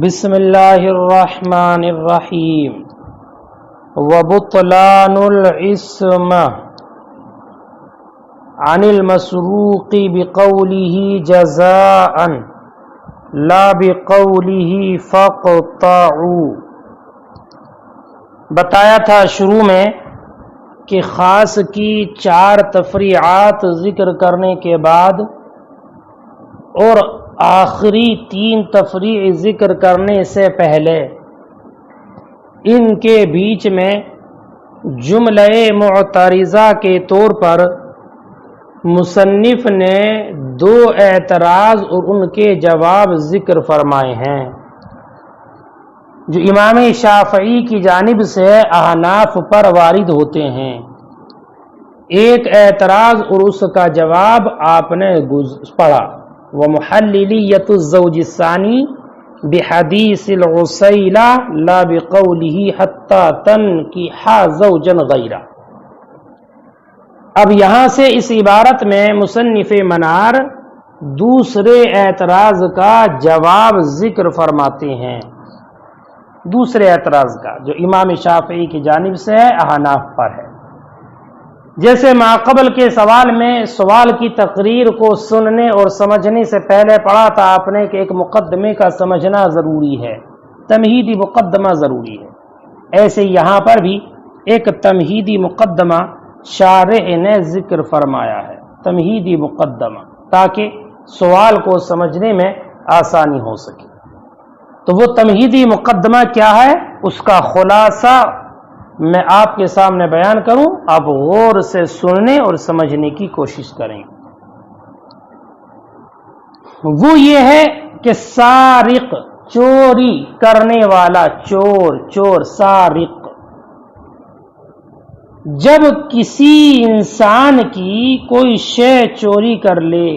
بسم اللہ الرحمن الرحیم وبطلان العصم عن المسروق بقوله جزاء لا بقوله فاقطعوا۔ بتایا تھا شروع میں کہ خاص کی 4 تفریعات ذکر کرنے کے بعد اور آخری 3 تفریع ذکر کرنے سے پہلے ان کے بیچ میں جملہ معترضہ کے طور پر مصنف نے 2 اعتراض اور ان کے جواب ذکر فرمائے ہیں جو امام شافعی کی جانب سے احناف پر وارد ہوتے ہیں۔ ایک اعتراض اور اس کا جواب آپ نے پڑھا، ومحللیت الزوج الثانی بحدیث العسیلہ لا بقولہ حتی تنکح زوجا غیرہ۔ اب یہاں سے اس عبارت میں مصنف منار دوسرے اعتراض کا جواب ذکر فرماتے ہیں، دوسرے اعتراض کا جو امام شافعی کی جانب سے ہے، احناف پر ہے۔ جیسے ماقبل کے سوال میں سوال کی تقریر کو سننے اور سمجھنے سے پہلے پڑھا تھا آپ نے کہ ایک مقدمے کا سمجھنا ضروری ہے، تمہیدی مقدمہ ضروری ہے۔ ایسے یہاں پر بھی ایک تمہیدی مقدمہ شارح نے ذکر فرمایا ہے، تمہیدی مقدمہ، تاکہ سوال کو سمجھنے میں آسانی ہو سکے۔ تو وہ تمہیدی مقدمہ کیا ہے، اس کا خلاصہ میں آپ کے سامنے بیان کروں، آپ غور سے سننے اور سمجھنے کی کوشش کریں۔ وہ یہ ہے کہ سارق، چوری کرنے والا، چور سارق، جب کسی انسان کی کوئی شے چوری کر لے،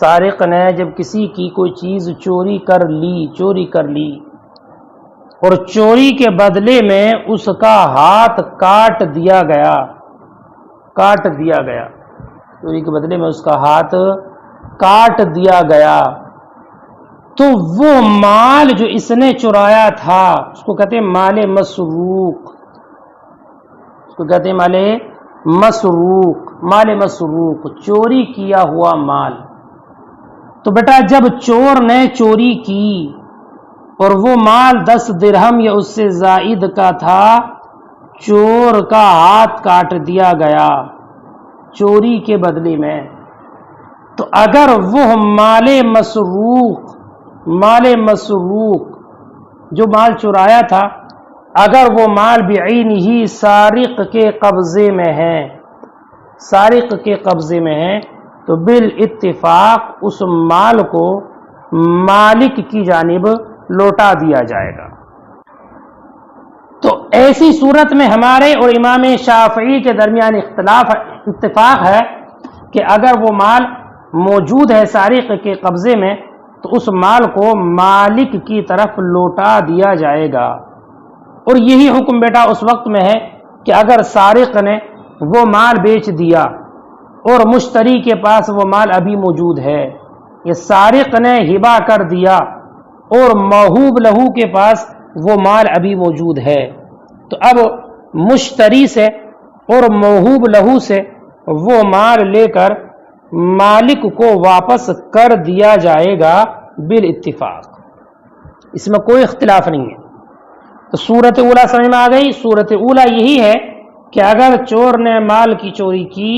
سارق نے جب کسی کی کوئی چیز چوری کر لی اور چوری کے بدلے میں اس کا ہاتھ کاٹ دیا گیا، چوری کے بدلے میں اس کا ہاتھ کاٹ دیا گیا، تو وہ مال جو اس نے چرایا تھا اس کو کہتے ہیں مال مسروق، مال مسروق، چوری کیا ہوا مال۔ تو بیٹا جب چور نے چوری کی اور وہ مال 10 درہم یا اس سے زائد کا تھا، چور کا ہاتھ کاٹ دیا گیا چوری کے بدلے میں، تو اگر وہ مال مسروق جو مال چرایا تھا، اگر وہ مال بعینہ سارق کے قبضے میں ہے تو بالاتفاق اس مال کو مالک کی جانب لوٹا دیا جائے گا۔ تو ایسی صورت میں ہمارے اور امام شافعی کے درمیان اتفاق ہے کہ اگر وہ مال موجود ہے سارق کے قبضے میں تو اس مال کو مالک کی طرف لوٹا دیا جائے گا۔ اور یہی حکم بیٹا اس وقت میں ہے کہ اگر سارق نے وہ مال بیچ دیا اور مشتری کے پاس وہ مال ابھی موجود ہے، یہ سارق نے ہبہ کر دیا اور موہوب لہو کے پاس وہ مال ابھی موجود ہے، تو اب مشتری سے اور موہوب لہو سے وہ مال لے کر مالک کو واپس کر دیا جائے گا بالاتفاق، اس میں کوئی اختلاف نہیں ہے۔ تو صورت اولیٰ سمجھ میں آ گئی۔ صورت اولیٰ یہی ہے کہ اگر چور نے مال کی چوری کی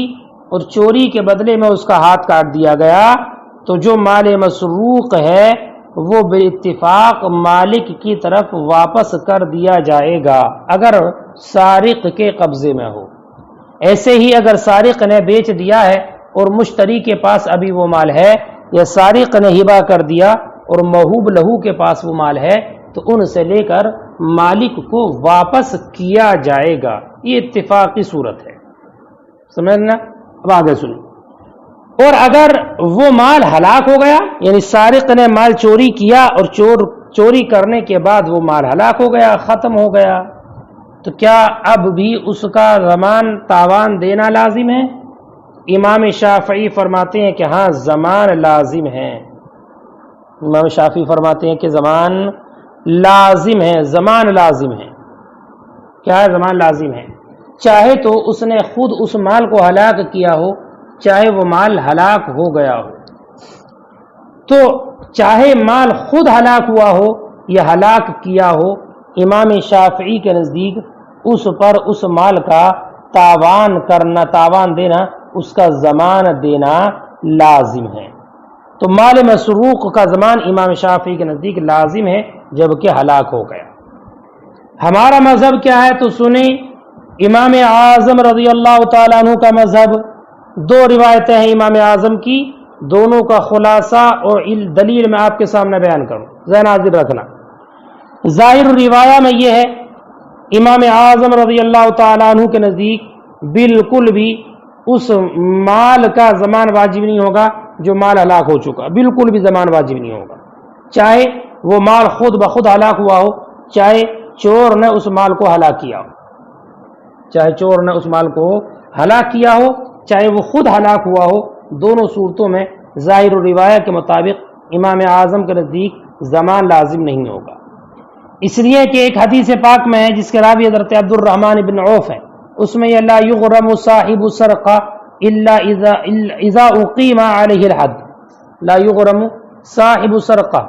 اور چوری کے بدلے میں اس کا ہاتھ کاٹ دیا گیا تو جو مال مسروق ہے وہ بالاتفاق مالک کی طرف واپس کر دیا جائے گا اگر سارق کے قبضے میں ہو۔ ایسے ہی اگر سارق نے بیچ دیا ہے اور مشتری کے پاس ابھی وہ مال ہے، یا سارق نے ہبہ کر دیا اور موہوب لہو کے پاس وہ مال ہے، تو ان سے لے کر مالک کو واپس کیا جائے گا۔ یہ اتفاقی صورت ہے، سمجھنا؟ اب آگے سنیں۔ اور اگر وہ مال ہلاک ہو گیا، یعنی سارق نے مال چوری کیا اور چوری کرنے کے بعد وہ مال ہلاک ہو گیا، ختم ہو گیا، تو کیا اب بھی اس کا ضمان تاوان دینا لازم ہے؟ امام شافعی فرماتے ہیں کہ ہاں ضمان لازم ہے، امام شافعی فرماتے ہیں کہ زمان لازم ہے، زمان لازم ہے. کیا ہے؟ زمان لازم ہے. چاہے تو اس نے خود اس مال کو ہلاک کیا ہو، چاہے وہ مال ہلاک ہو گیا ہو. تو چاہے مال خود ہلاک ہوا ہو یا ہلاک کیا ہو، امام شافعی کے نزدیک اس پر اس مال کا تاوان کرنا، تاوان دینا، اس کا زمان دینا لازم ہے. تو مال مسروق کا زمان امام شافعی کے نزدیک لازم ہے جبکہ ہلاک ہو گیا. ہمارا مذہب کیا ہے تو سنیں. امام اعظم رضی اللہ تعالیٰ عنہ کا مذہب، دو روایتیں ہیں امام اعظم کی، دونوں کا خلاصہ اور دلیل میں آپ کے سامنے بیان کروں، ذہن حاضر رکھنا. ظاہر روایہ میں یہ ہے، امام اعظم رضی اللہ تعالیٰ عنہ کے نزدیک بالکل بھی اس مال کا زمان واجب نہیں ہوگا جو مال ہلاک ہو چکا، بالکل بھی زمان واجب نہیں ہوگا، چاہے وہ مال خود بخود ہلاک ہوا ہو، چاہے چور نے اس مال کو ہلاک کیا ہو، چاہے چور نے اس مال کو ہلاک کیا ہو، چاہے وہ خود ہلاک ہوا ہو. دونوں صورتوں میں ظاہر روایہ کے مطابق امام اعظم کے نزدیک زمان لازم نہیں ہوگا. اس لیے کہ ایک حدیث پاک میں ہے جس کے راوی حضرت عبد الرحمن بن عوف ہے، اس میں یہ لا یغرم صاحب سرقہ الا اذا اقیم علیہ الحد، لا یغرم صاحب سرقہ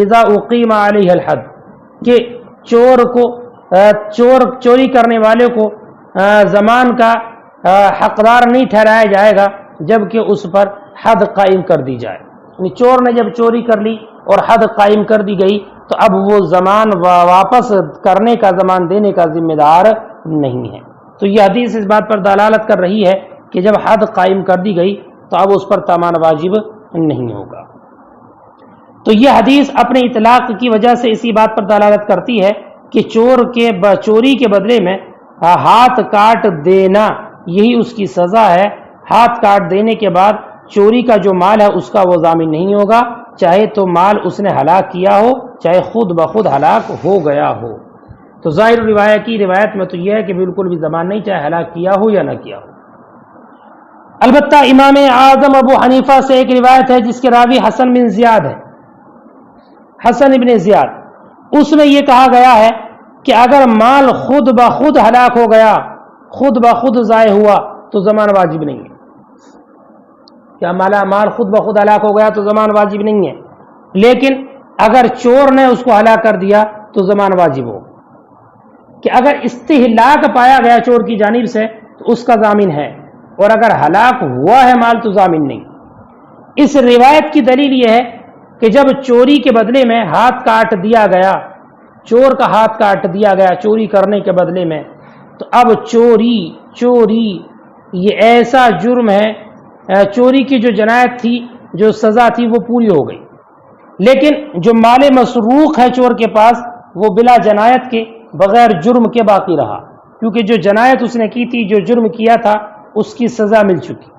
اذا اقیم علیہ الحد، کہ چور کو چوری کرنے والے کو زمان کا حقدار نہیں ٹھہرایا جائے گا جبکہ اس پر حد قائم کر دی جائے. یعنی چور نے جب چوری کر لی اور حد قائم کر دی گئی تو اب وہ زمان واپس کرنے کا، زمان دینے کا ذمہ دار نہیں ہے. تو یہ حدیث اس بات پر دلالت کر رہی ہے کہ جب حد قائم کر دی گئی تو اب اس پر تاوان واجب نہیں ہوگا. تو یہ حدیث اپنے اطلاق کی وجہ سے اسی بات پر دلالت کرتی ہے کہ چوری کے بدلے میں ہاتھ کاٹ دینا یہی اس کی سزا ہے. ہاتھ کاٹ دینے کے بعد چوری کا جو مال ہے اس کا وہ ضامن نہیں ہوگا، چاہے تو مال اس نے ہلاک کیا ہو، چاہے خود بخود ہلاک ہو گیا ہو. تو ظاہر روایت میں تو یہ ہے کہ بالکل بھی زمان نہیں، چاہے ہلاک کیا ہو یا نہ کیا ہو. البتہ امام اعظم ابو حنیفہ سے ایک روایت ہے جس کے راوی حسن بن زیاد ہے، حسن ابن زیاد. اس میں یہ کہا گیا ہے کہ اگر مال خود بخود ہلاک ہو گیا، خود بخود ضائع ہوا تو زمان واجب نہیں ہے. کیا مال خود بخود ہلاک ہو گیا تو زمان واجب نہیں ہے، لیکن اگر چور نے اس کو ہلاک کر دیا تو زمان واجب ہو. کہ اگر استہلاک پایا گیا چور کی جانب سے تو اس کا ضامن ہے، اور اگر ہلاک ہوا ہے مال تو ضامن نہیں. اس روایت کی دلیل یہ ہے کہ جب چوری کے بدلے میں ہاتھ کاٹ دیا گیا، چور کا ہاتھ کاٹ دیا گیا چوری کرنے کے بدلے میں، تو اب چوری یہ ایسا جرم ہے، چوری کی جو جنایت تھی، جو سزا تھی وہ پوری ہو گئی. لیکن جو مال مسروق ہے چور کے پاس وہ بلا جنایت کے، بغیر جرم کے باقی رہا، کیونکہ جو جنایت اس نے کی تھی، جو جرم کیا تھا، اس کی سزا مل چکی.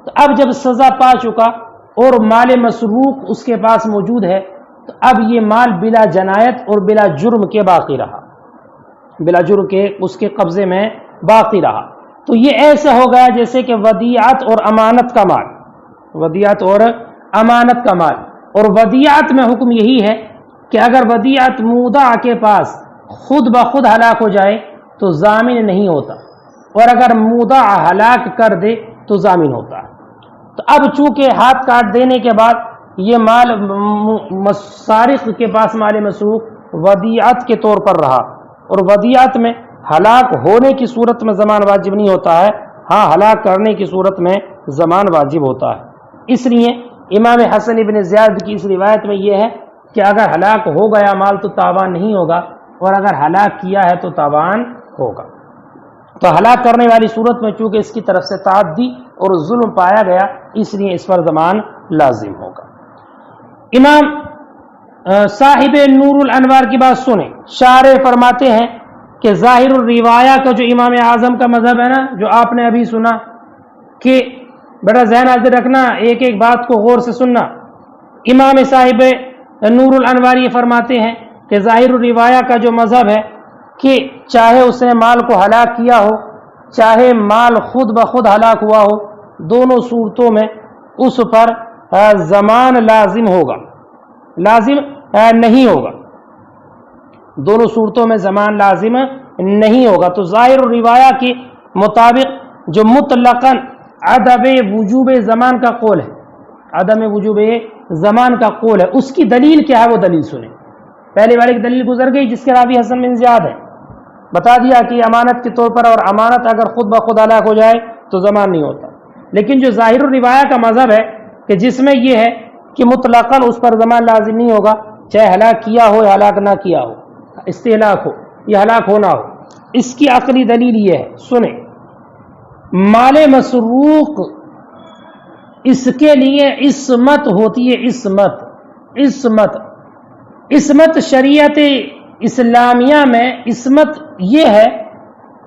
تو اب جب سزا پا چکا اور مال مسروق اس کے پاس موجود ہے تو اب یہ مال بلا جنایت اور بلا جرم کے باقی رہا، بلا جرم کے اس کے قبضے میں باقی رہا. تو یہ ایسا ہو گیا جیسے کہ ودیعت اور امانت کا مال، ودیعت اور امانت کا مال. اور ودیعت میں حکم یہی ہے کہ اگر ودیعت مودع کے پاس خود بخود ہلاک ہو جائے تو ضامن نہیں ہوتا، اور اگر مودع ہلاک کر دے تو ضامن ہوتا ہے. تو اب چونکہ ہاتھ کاٹ دینے کے بعد یہ مال سارق کے پاس مال مسروق ودیعت کے طور پر رہا، اور ودیعت میں ہلاک ہونے کی صورت میں زمان واجب نہیں ہوتا ہے، ہاں ہلاک کرنے کی صورت میں زمان واجب ہوتا ہے. اس لیے امام حسن ابن زیاد کی اس روایت میں یہ ہے کہ اگر ہلاک ہو گیا مال تو تاوان نہیں ہوگا، اور اگر ہلاک کیا ہے تو تاوان ہوگا. تو ہلاک کرنے والی صورت میں چونکہ اس کی طرف سے تعدی اور ظلم پایا گیا، اس لیے اس پر زمان لازم ہوگا. امام صاحب نور الانوار کی بات سنیں، شارح فرماتے ہیں کہ ظاہر الروایہ کا جو امام اعظم کا مذہب ہے نا، جو آپ نے ابھی سنا، کہ بیٹا ذہن حاضر رکھنا، ایک ایک بات کو غور سے سننا. امام صاحب نور الانوار یہ فرماتے ہیں کہ ظاہر الروایہ کا جو مذہب ہے کہ چاہے اس نے مال کو ہلاک کیا ہو، چاہے مال خود بخود ہلاک ہوا ہو، دونوں صورتوں میں اس پر زمان لازم ہوگا. لازم نہیں ہوگا، دونوں صورتوں میں زمان لازم نہیں ہوگا۔ تو ظاہر الروایہ کے مطابق جو مطلقاً عدم وجوب زمان کا قول ہے، عدم وجوب زمان کا قول ہے، اس کی دلیل کیا ہے وہ دلیل سنیں۔ پہلے والی کی دلیل گزر گئی جس کے راوی حسن بن زیاد ہے، بتا دیا کہ امانت کے طور پر، اور امانت اگر خود بخود ہلاک ہو جائے تو زمان نہیں ہوتا۔ لیکن جو ظاہر الروایہ کا مذہب ہے کہ جس میں یہ ہے کہ مطلقاً اس پر زمان لازم نہیں ہوگا، چاہے ہلاک کیا ہو یا ہلاک نہ کیا ہو، استہلاک ہو یا ہلاک ہونا ہو، اس کی عقلی دلیل یہ ہے، سنیں۔ مال مسروق اس کے لیے عصمت ہوتی ہے، عصمت شریعت اسلامیہ میں عصمت یہ ہے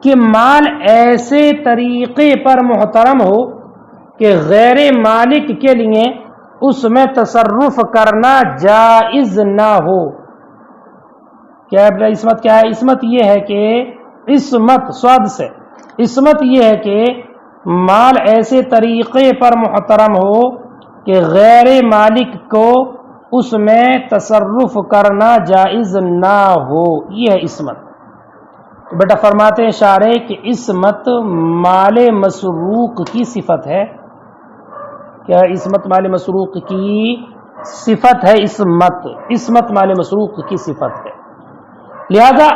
کہ مال ایسے طریقے پر محترم ہو کہ غیر مالک کے لیے اس میں تصرف کرنا جائز نہ ہو۔ کیا ہے عصمت؟ کیا ہے عصمت؟ یہ ہے کہ عصمت صاد سے، عصمت یہ ہے کہ مال ایسے طریقے پر محترم ہو کہ غیر مالک کو اس میں تصرف کرنا جائز نہ ہو، یہ ہے عصمت۔ تو بیٹا فرماتے ہیں شارح کہ عصمت مال مسروق کی صفت ہے۔ کیا عصمت مال مسروق کی صفت ہے؟ عصمت مال مسروق کی صفت ہے۔ لہذا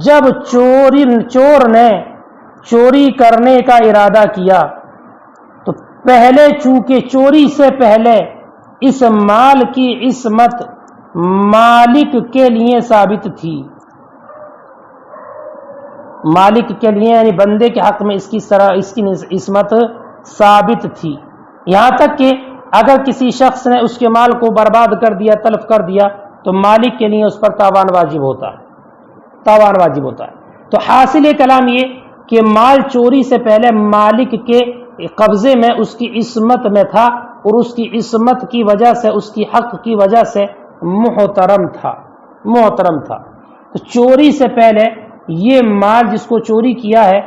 جب چور نے چوری کرنے کا ارادہ کیا تو پہلے چونکہ چوری سے پہلے اس مال کی عصمت مالک کے لیے ثابت تھی، مالک کے لیے یعنی بندے کے حق میں اس کی عصمت ثابت تھی، یہاں تک کہ اگر کسی شخص نے اس کے مال کو برباد کر دیا، تلف کر دیا، تو مالک کے لیے اس پر تاوان واجب ہوتا ہے۔ تو حاصل کلام یہ کہ مال چوری سے پہلے مالک کے قبضے میں اس کی عصمت میں تھا، اور اس کی عصمت کی وجہ سے، اس کی حق کی وجہ سے محترم تھا۔ تو چوری سے پہلے یہ مال جس کو چوری کیا ہے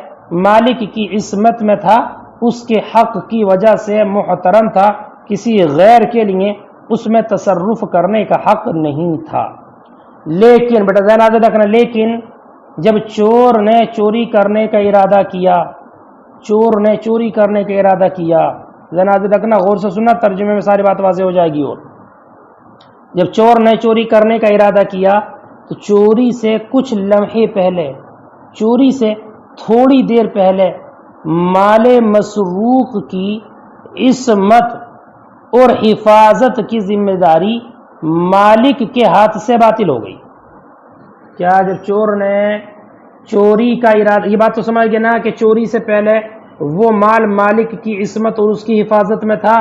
مالک کی عصمت میں تھا، اس کے حق کی وجہ سے محترم تھا، کسی غیر کے لیے اس میں تصرف کرنے کا حق نہیں تھا۔ لیکن بیٹا ذہن آگے رکھنا، لیکن جب چور نے چوری کرنے کا ارادہ کیا، ذہن آگے رکھنا، غور سے سننا، ترجمے میں ساری بات واضح ہو جائے گی۔ اور جب چور نے چوری کرنے کا ارادہ کیا تو چوری سے کچھ لمحے پہلے، چوری سے تھوڑی دیر پہلے مال مسروق کی عصمت اور حفاظت کی ذمہ داری مالک کے ہاتھ سے باطل ہو گئی۔ کیا جب چور نے چوری کا ارادہ، یہ بات تو سمجھ گئے نا کہ چوری سے پہلے وہ مال مالک کی عصمت اور اس کی حفاظت میں تھا،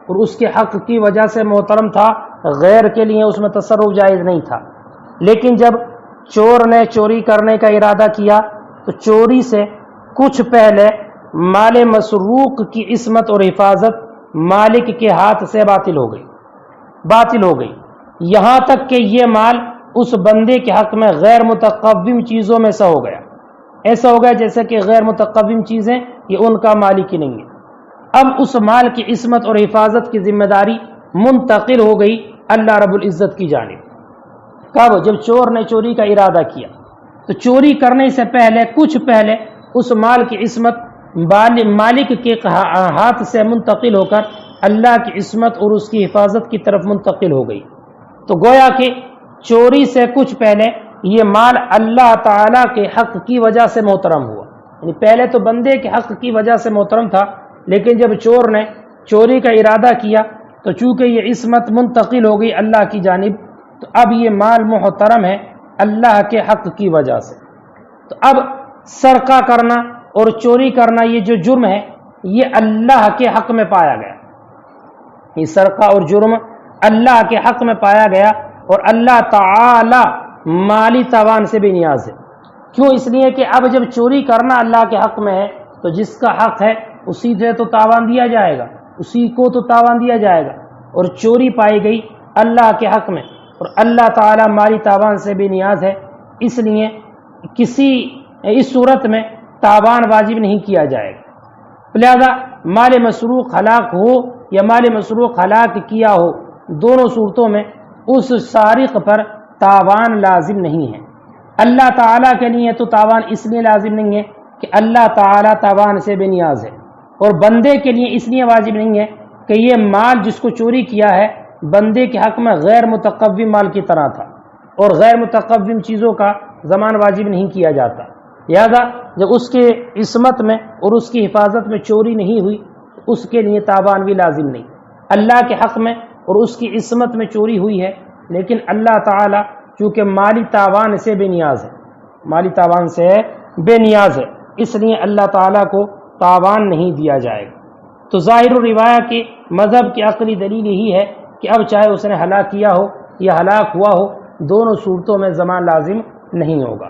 اور اس کے حق کی وجہ سے محترم تھا، غیر کے لیے اس میں تصرف جائز نہیں تھا۔ لیکن جب چور نے چوری کرنے کا ارادہ کیا تو چوری سے کچھ پہلے مال مسروق کی عصمت اور حفاظت مالک کے ہاتھ سے باطل ہو گئی، یہاں تک کہ یہ مال اس بندے کے حق میں غیر متقوم چیزوں میں سے ہو گیا، ایسا ہو گیا جیسے کہ غیر متقوم چیزیں یہ ان کا مالک ہی نہیں ہے۔ اب اس مال کی عصمت اور حفاظت کی ذمہ داری منتقل ہو گئی اللہ رب العزت کی جانب۔ کب؟ جب چور نے چوری کا ارادہ کیا تو چوری کرنے سے پہلے کچھ پہلے اس مال کی عصمت مالک کے ہاتھ سے منتقل ہو کر اللہ کی عصمت اور اس کی حفاظت کی طرف منتقل ہو گئی۔ تو گویا کہ چوری سے کچھ پہلے یہ مال اللہ تعالی کے حق کی وجہ سے محترم ہوا، یعنی پہلے تو بندے کے حق کی وجہ سے محترم تھا، لیکن جب چور نے چوری کا ارادہ کیا تو چونکہ یہ عصمت منتقل ہو گئی اللہ کی جانب، تو اب یہ مال محترم ہے اللہ کے حق کی وجہ سے۔ تو اب سرقہ کرنا اور چوری کرنا یہ جو جرم ہے یہ اللہ کے حق میں پایا گیا، یہ سرقہ اور جرم اللہ کے حق میں پایا گیا، اور اللہ تعالی مالی تاوان سے بے نیاز ہے۔ کیوں؟ اس لیے کہ اب جب چوری کرنا اللہ کے حق میں ہے تو جس کا حق ہے اسی سے تو تاوان دیا جائے گا، اسی کو تو تاوان دیا جائے گا، اور چوری پائی گئی اللہ کے حق میں، اور اللہ تعالی مالی تاوان سے بے نیاز ہے، اس لیے اس صورت میں تاوان واجب نہیں کیا جائے گا۔ لہذا مال مسروق ہلاک ہو یا مال مسروق ہلاک کیا ہو، دونوں صورتوں میں اس سارق پر تاوان لازم نہیں ہے۔ اللہ تعالیٰ کے لیے تو تاوان اس لیے لازم نہیں ہے کہ اللہ تعالیٰ تاوان سے بے نیاز ہے، اور بندے کے لیے اس لیے واجب نہیں ہے کہ یہ مال جس کو چوری کیا ہے بندے کے حق میں غیر متقوم مال کی طرح تھا، اور غیر متقوم چیزوں کا ضمان واجب نہیں کیا جاتا، لہذا جب اس کے عصمت میں اور اس کی حفاظت میں چوری نہیں ہوئی اس کے لیے تاوان بھی لازم نہیں۔ اللہ کے حق میں اور اس کی عصمت میں چوری ہوئی ہے، لیکن اللہ تعالیٰ چونکہ مالی تاوان سے بے نیاز ہے، مالی تاوان سے بے نیاز ہے، اس لیے اللہ تعالیٰ کو تاوان نہیں دیا جائے گا۔ تو ظاہر الروایہ کے مذہب کی عقلی دلیل یہی ہے کہ اب چاہے اس نے ہلاک کیا ہو یا ہلاک ہوا ہو، دونوں صورتوں میں ضمان لازم نہیں ہوگا۔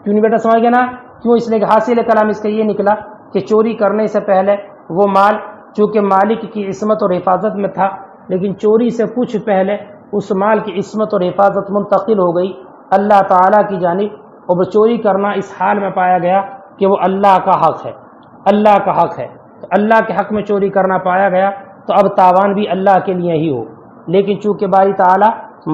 کیوں نہیں بیٹا سمجھ گیا نا؟ کیوں؟ اس لیے کہ حاصل کلام اس کا یہ نکلا کہ چوری کرنے سے پہلے وہ مال چونکہ مالک کی عصمت اور حفاظت میں تھا، لیکن چوری سے کچھ پہلے اس مال کی عصمت اور حفاظت منتقل ہو گئی اللہ تعالیٰ کی جانب، اور چوری کرنا اس حال میں پایا گیا کہ وہ اللہ کا حق ہے، اللہ کا حق ہے، تو اللہ کے حق میں چوری کرنا پایا گیا تو اب تاوان بھی اللہ کے لیے ہی ہو، لیکن چونکہ باری تعالیٰ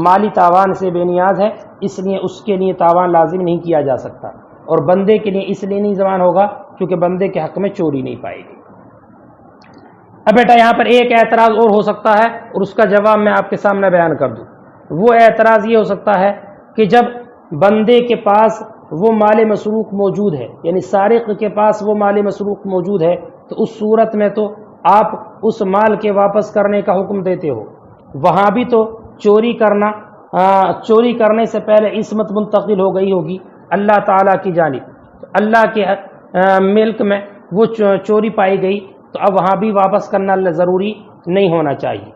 مالی تاوان سے بے نیاز ہے اس لیے اس کے لیے تاوان لازم نہیں کیا جا سکتا، اور بندے کے لیے اس لیے نہیں ضمان ہوگا کیونکہ بندے کے حق میں چوری نہیں پائے گی۔ اب بیٹا یہاں پر ایک اعتراض اور ہو سکتا ہے اور اس کا جواب میں آپ کے سامنے بیان کر دوں۔ وہ اعتراض یہ ہو سکتا ہے کہ جب بندے کے پاس وہ مال مسروق موجود ہے، یعنی سارق کے پاس وہ مال مسروق موجود ہے، تو اس صورت میں تو آپ اس مال کے واپس کرنے کا حکم دیتے ہو، وہاں بھی تو چوری کرنے سے پہلے عصمت منتقل ہو گئی ہوگی اللہ تعالیٰ کی جانب، تو اللہ کے ملک میں وہ چوری پائی گئی تو اب وہاں بھی واپس کرنا ضروری نہیں ہونا چاہیے۔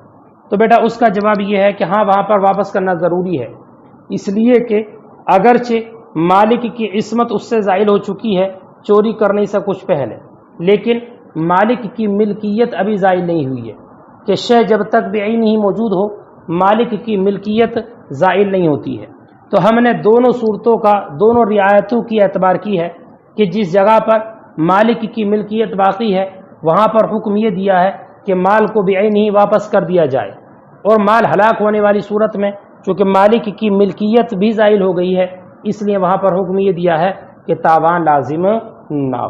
تو بیٹا اس کا جواب یہ ہے کہ ہاں وہاں پر واپس کرنا ضروری ہے، اس لیے کہ اگرچہ مالک کی عصمت اس سے زائل ہو چکی ہے چوری کرنے سے کچھ پہلے، لیکن مالک کی ملکیت ابھی زائل نہیں ہوئی ہے، کہ شے جب تک بعین ہی موجود ہو مالک کی ملکیت زائل نہیں ہوتی ہے۔ تو ہم نے دونوں صورتوں کا، دونوں رعایتوں کی اعتبار کی ہے کہ جس جگہ پر مالک کی ملکیت باقی ہے وہاں پر حکم یہ دیا ہے کہ مال کو بعین ہی واپس کر دیا جائے، اور مال ہلاک ہونے والی صورت میں چونکہ مالک کی ملکیت بھی زائل ہو گئی ہے اس لیے وہاں پر حکم یہ دیا ہے کہ تاوان لازم نہ ہو۔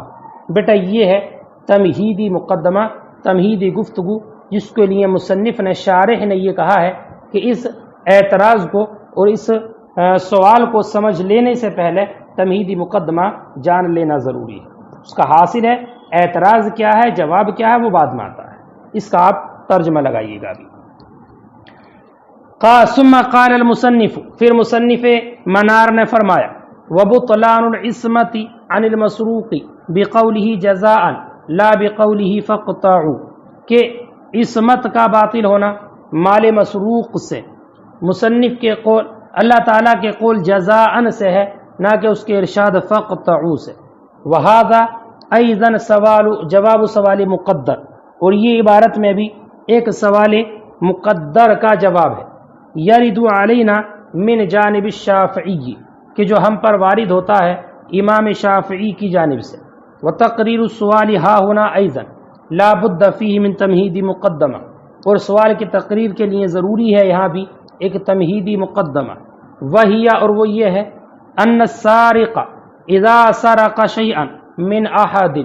بیٹا یہ ہے تمہیدی مقدمہ، تمہیدی گفتگو، جس کے لیے مصنف نے، شارح نے یہ کہا ہے کہ اس اعتراض کو اور اس سوال کو سمجھ لینے سے پہلے تمہیدی مقدمہ جان لینا ضروری ہے۔ اس کا حاصل ہے اعتراض کیا ہے، جواب کیا ہے، وہ بعد میں آتا ہے، اس کا آپ ترجمہ لگائیے گا ابھی۔ ثم قال المصنف، پھر مصنف منار نے فرمایا، وبطلان العصمت عن المسروق بقوله جزاء لا بقوله فاقطعوا، کہ عصمت کا باطل ہونا مال مسروق سے مصنف کے قول، اللہ تعالیٰ کے قول جزاء سے ہے، نہ کہ اس کے ارشاد فاقطعوا سے۔ وہذا ایضا جواب سوال مقدر، اور یہ عبارت میں بھی ایک سوال مقدر کا جواب ہے، یرد علینا من جانب الشافعی، کہ جو ہم پر وارد ہوتا ہے امام شافعی کی جانب سے۔ وتقریر السوال ہا ہونا ایضا لا بد فیہ من تمہیدی مقدمہ، اور سوال کی تقریر کے لیے ضروری ہے یہاں بھی ایک تمہیدی مقدمہ، وہی، اور وہ یہ ہے، ان السارق اذا سرق شیئا من احد،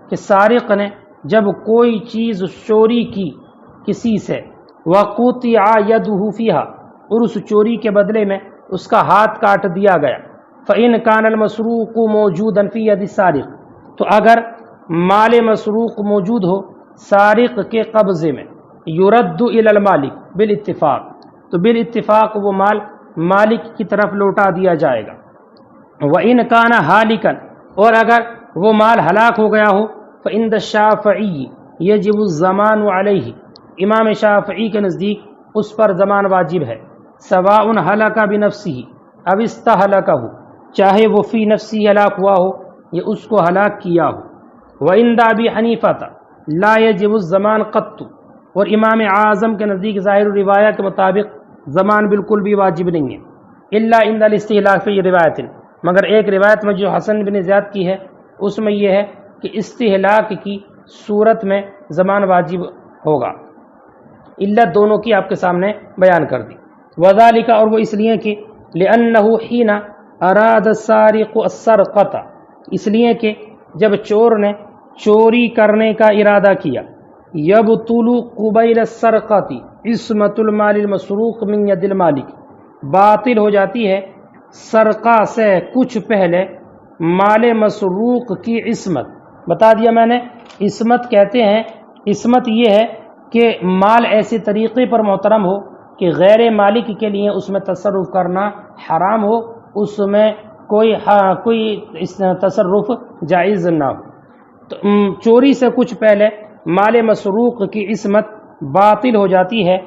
کہ سارق نے جب کوئی چیز چوری کی کسی سے، وقطع یدہ فیہا، اور اس چوری کے بدلے میں اس کا ہاتھ کاٹ دیا گیا، فإن کان المسروق موجودا فی ید السارق، تو اگر مال مسروق موجود ہو سارق کے قبضے میں، یرد الی المالک بالاتفاق، تو بالاتفاق وہ مال مالک کی طرف لوٹا دیا جائے گا۔ وإن کان ہالکا، اور اگر وہ مال ہلاک ہو گیا ہو، فعند الشافعی یجب الضمان علیہ، امام شافعی کے نزدیک اس پر ضمان واجب ہے، سواء ہلک بنفسہ اب استہلکہ، چاہے وہ فی نفسی ہلاک ہوا ہو یا اس کو ہلاک کیا ہو۔ وعند ابی حنیفہ لا یجب الضمان قط، اور امام اعظم کے نزدیک ظاہر روایہ کے مطابق ضمان بالکل بھی واجب نہیں ہے، الا عند الاستہلاک فی روایت، مگر ایک روایت میں جو حسن بن زیاد کی ہے اس میں یہ ہے کہ استہلاک کی صورت میں ضمان واجب ہوگا۔ علت دونوں کی آپ کے سامنے بیان کر دی۔ وذالک اور وہ اس لیے کہ لأنہ حین اراد السارق السرقۃ اس لیے کہ جب چور نے چوری کرنے کا ارادہ کیا یبطل قبیل السرقۃ عصمۃ المال المسروق من ید المالک باطل ہو جاتی ہے سرقہ سے کچھ پہلے مال مسروق کی عصمت. بتا دیا میں نے عصمت کہتے ہیں، عصمت یہ ہے کہ مال ایسے طریقے پر محترم ہو کہ غیر مالک کے لیے اس میں تصرف کرنا حرام ہو، اس میں کوئی تصرف جائز نہ ہو. تو چوری سے کچھ پہلے مال مسروق کی عصمت باطل ہو جاتی ہے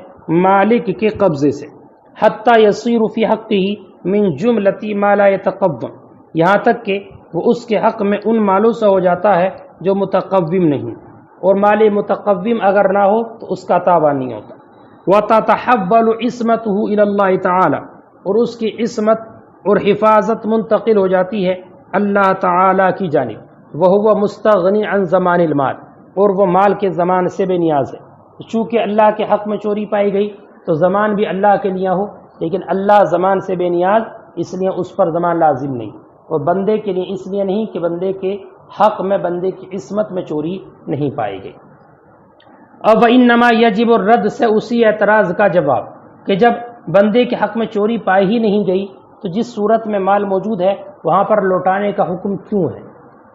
مالک کے قبضے سے، حتی یصیر فی حقہ من جملۃ ما لا یتقوم یہاں تک کہ وہ اس کے حق میں ان مالوں سے ہو جاتا ہے جو متقوم نہیں، اور مال متقوم اگر نہ ہو تو اس کا تابع نہیں ہوتا. وتتحول عصمته الى اللہ تعالی اور اس کی عصمت اور حفاظت منتقل ہو جاتی ہے اللہ تعالی کی جانب. وہو مستغنی عن زمان المال اور وہ مال کے زمان سے بے نیاز ہے. چونکہ اللہ کے حق میں چوری پائی گئی تو زمان بھی اللہ کے لیے ہو، لیکن اللہ زمان سے بے نیاز، اس لیے اس پر زمان لازم نہیں، اور بندے کے لیے اس لیے نہیں کہ بندے کے حق میں بندے کی عصمت میں چوری نہیں پائی گئی. اب انما یجب الرد سے اسی اعتراض کا جواب کہ جب بندے کے حق میں چوری پائی ہی نہیں گئی تو جس صورت میں مال موجود ہے وہاں پر لوٹانے کا حکم کیوں ہے،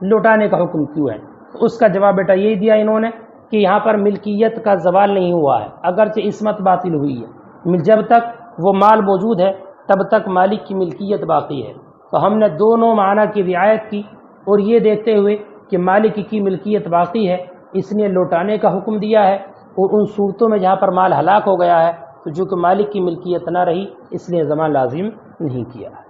لوٹانے کا حکم کیوں ہے؟ اس کا جواب بیٹا یہی دیا انہوں نے کہ یہاں پر ملکیت کا زوال نہیں ہوا ہے، اگرچہ عصمت باطل ہوئی ہے، جب تک وہ مال موجود ہے تب تک مالک کی ملکیت باقی ہے. تو ہم نے دونوں معنی کی رعایت کی اور یہ دیکھتے ہوئے کہ مالک کی ملکیت باقی ہے اس لیے لوٹانے کا حکم دیا ہے، اور ان صورتوں میں جہاں پر مال ہلاک ہو گیا ہے تو جو کہ مالک کی ملکیت نہ رہی اس لیے ضمان لازم نہیں کیا ہے.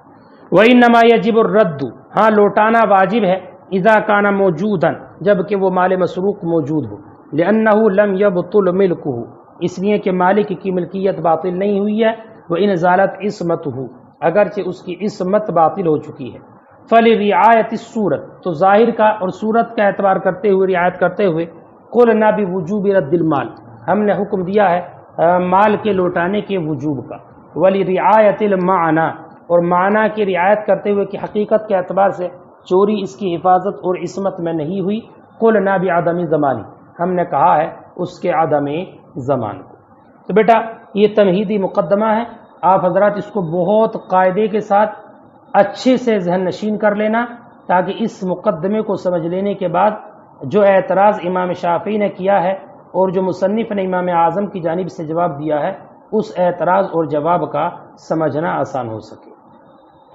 وَإِنَّمَا يَجِبُ الرَّدُّ ہاں لوٹانا واجب ہے اذا کان موجودا جب کہ وہ مال مسروق موجود ہو، لأنه لم يبطل ملکه اس لیے کہ مالک کی ملکیت باطل نہیں ہوئی ہے، وَإِنْ زَالَتْ عِصْمَتُهُ اگرچہ اس کی عصمت باطل ہو چکی ہے. فَلِرِعَایَةِ الصُّورَةِ تو ظاہر کا اور صورت کا اعتبار کرتے ہوئے رعایت کرتے ہوئے قُلْنَا بِوُجُوبِ رَدِّ الْمَالِ ہم نے حکم دیا ہے مال کے لوٹانے کے وجوب کا. وَلِرِعَایَةِ الْمَعْنَى اور معنی کی رعایت کرتے ہوئے کہ حقیقت کے اعتبار سے چوری اس کی حفاظت اور عصمت میں نہیں ہوئی، قُلْنَا بِعَدَمِ زَمَانِ ہم نے کہا ہے اس کے عدم زمان کو. تو بیٹا یہ تمہیدی مقدمہ ہے، آپ حضرات اس کو بہت قاعدے کے ساتھ اچھے سے ذہن نشین کر لینا تاکہ اس مقدمے کو سمجھ لینے کے بعد جو اعتراض امام شافعی نے کیا ہے اور جو مصنف نے امام اعظم کی جانب سے جواب دیا ہے اس اعتراض اور جواب کا سمجھنا آسان ہو سکے.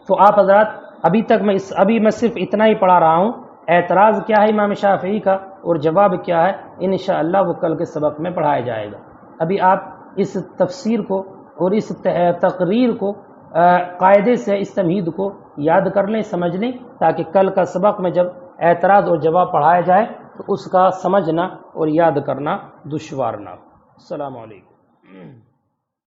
تو آپ حضرات ابھی میں صرف اتنا ہی پڑھا رہا ہوں، اعتراض کیا ہے امام شافعی کا اور جواب کیا ہے انشاءاللہ وہ کل کے سبق میں پڑھایا جائے گا. ابھی آپ اس تفسیر کو اور اس تقریر کو قاعدے سے اس تمہید کو یاد کر لیں، سمجھ لیں، تاکہ کل کا سبق میں جب اعتراض اور جواب پڑھایا جائے تو اس کا سمجھنا اور یاد کرنا دشوار نہ ہو. السلام علیکم.